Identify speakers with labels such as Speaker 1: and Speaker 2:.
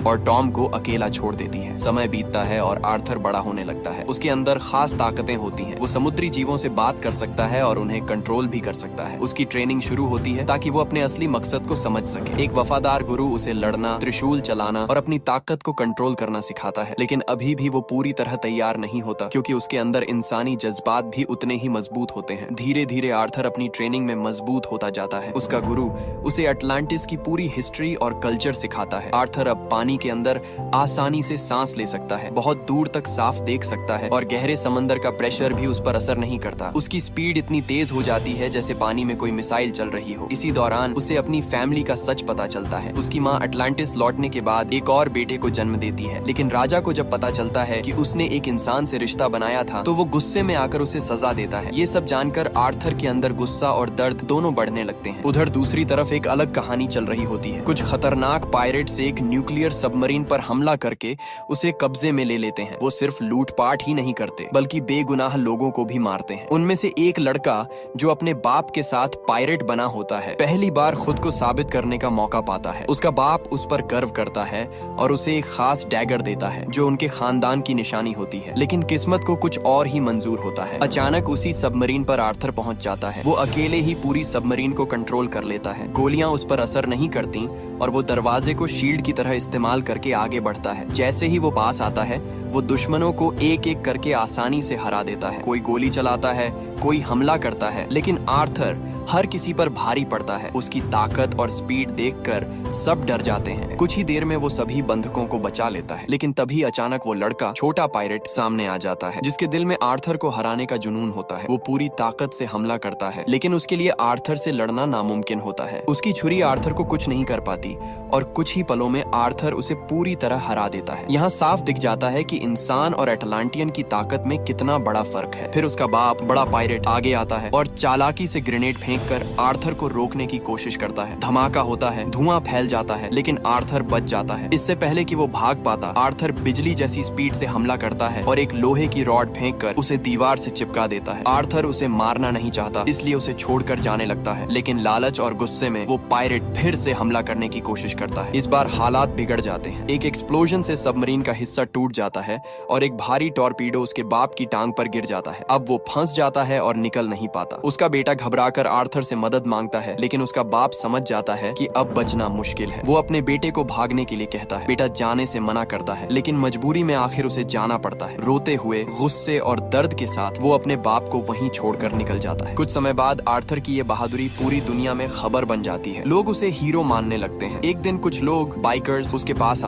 Speaker 1: और टॉम को अकेला छोड़ देती है। समय बीतता है और आर्थर बड़ा होने लगता है। उसके अंदर खास ताकतें होती हैं। वो समुद्री जीवों से बात कर सकता है और उन्हें कंट्रोल भी कर सकता है। उसकी ट्रेनिंग शुरू होती है ताकि वो अपने असली मकसद को समझ सके। एक वफादार गुरु उसे लड़ना, त्रिशूल चलाना और अपनी ताकत को कंट्रोल करना सिखाता है, लेकिन अभी भी वो पूरी तरह तैयार नहीं होता, क्योंकि उसके अंदर इंसानी जज्बात भी उतने ही मजबूत होते हैं। धीरे धीरे आर्थर अपनी ट्रेनिंग में मजबूत होता जाता है। उसका गुरु उसे अटलांटिस की पूरी हिस्ट्री और कल्चर सिखाता है। आर्थर अब पानी के अंदर आसानी से सांस ले सकता है, बहुत दूर तक साफ देख सकता है और गहरे समंदर का प्रेशर भी उस पर असर नहीं करता। उसकी स्पीड इतनी तेज हो जाती है जैसे पानी में कोई मिसाइल चल रही हो। इसी दौरान उसे अपनी फैमिली का सच पता चलता है। उसकी माँ अटलांटिस लौटने के बाद एक और बेटे को जन्म देती है, लेकिन राजा को जब पता चलता है कि उसने एक इंसान से रिश्ता बनाया था तो वो गुस्से में आकर उसे सजा देता है। ये सब जानकर आर्थर के अंदर गुस्सा और दर्द दोनों बढ़ने लगते हैं। उधर दूसरी तरफ एक अलग कहानी चल रही होती है। कुछ खतरनाक पायरेट्स एक न्यूक्लियर सबमरीन पर हमला करके उसे कब्जे में ले लेते हैं। वो सिर्फ लूटपाट ही नहीं करते बल्कि बेगुनाह लोगों को भी मारते हैं। उनमें से एक लड़का जो अपने बाप के साथ पायरेट बना होता है, पहली बार खुद को साबित करने का मौका पाता है। उसका बाप उस पर गर्व करता है और उसे एक खास डैगर देता है जो उनके खानदान की निशानी होती है, लेकिन किस्मत को कुछ और ही मंजूर होता है। अचानक उसी सबमरीन पर आर्थर पहुंच जाता है। वो अकेले ही पूरी सबमरीन को कंट्रोल कर लेता है। गोलियां उस पर असर नहीं करती और वो दरवाजे को शील्ड की तरह इस्तेमाल करके आगे बढ़ता है। जैसे ही वो पास आता है वो दुश्मनों को एक एक करके आसानी से हरा देता है। कोई गोली चलाता है, कोई हमला करता है, लेकिन आर्थर हर किसी पर भारी पड़ता है। उसकी ताकत और स्पीड देखकर सब डर जाते हैं। कुछ ही देर में वो सभी बंधकों को बचा लेता है, लेकिन तभी अचानक वो लड़का, छोटा पायरेट, सामने आ जाता है जिसके दिल में आर्थर को हराने का जुनून होता है। वो पूरी ताकत से हमला करता है, लेकिन उसके लिए आर्थर से लड़ना नामुमकिन होता है। उसकी छुरी आर्थर को कुछ नहीं कर पाती और कुछ ही पलों में आर्थर उसे पूरी तरह हरा देता है। यहाँ साफ दिख जाता है कि इंसान और अटलांटियन की ताकत में कितना बड़ा फर्क है। फिर उसका बाप, बड़ा पायरेट, आगे आता है और चालाकी से ग्रेनेड फेंककर आर्थर को रोकने की कोशिश करता है। धमाका होता है, धुआं फैल जाता है, लेकिन आर्थर बच जाता है। इससे पहले कि वो भाग पाता, आर्थर बिजली जैसी स्पीड से हमला करता है और एक लोहे की रॉड फेंककर उसे दीवार से चिपका देता है। आर्थर उसे मारना नहीं चाहता, इसलिए उसे छोड़कर जाने लगता है, लेकिन लालच और गुस्से में वो पायरेट फिर से हमला करने की कोशिश करता है। इस बार हालात बिगड़ जाते हैं। एक एक्सप्लोजन से सबमरीन का हिस्सा टूट जाता है और एक भारी टॉर्पीडो उसके बाप की टांग पर गिर जाता है। अब वो फंस जाता है और निकल नहीं पाता। उसका बेटा घबराकर आर्थर से मदद मांगता है, लेकिन उसका बाप समझ जाता है कि अब बचना मुश्किल है। वो अपने बेटे को भागने के लिए कहता है। बेटा जाने से मना करता है, लेकिन मजबूरी में आखिर उसे जाना पड़ता है। रोते हुए, गुस्से और दर्द के साथ वो अपने बाप को वहीं छोड़कर निकल जाता है। कुछ समय बाद आर्थर की ये बहादुरी पूरी दुनिया में खबर बन जाती है। लोग उसे हीरो मानने लगते हैं। एक दिन कुछ लोग, बाइकर्स, उसके पास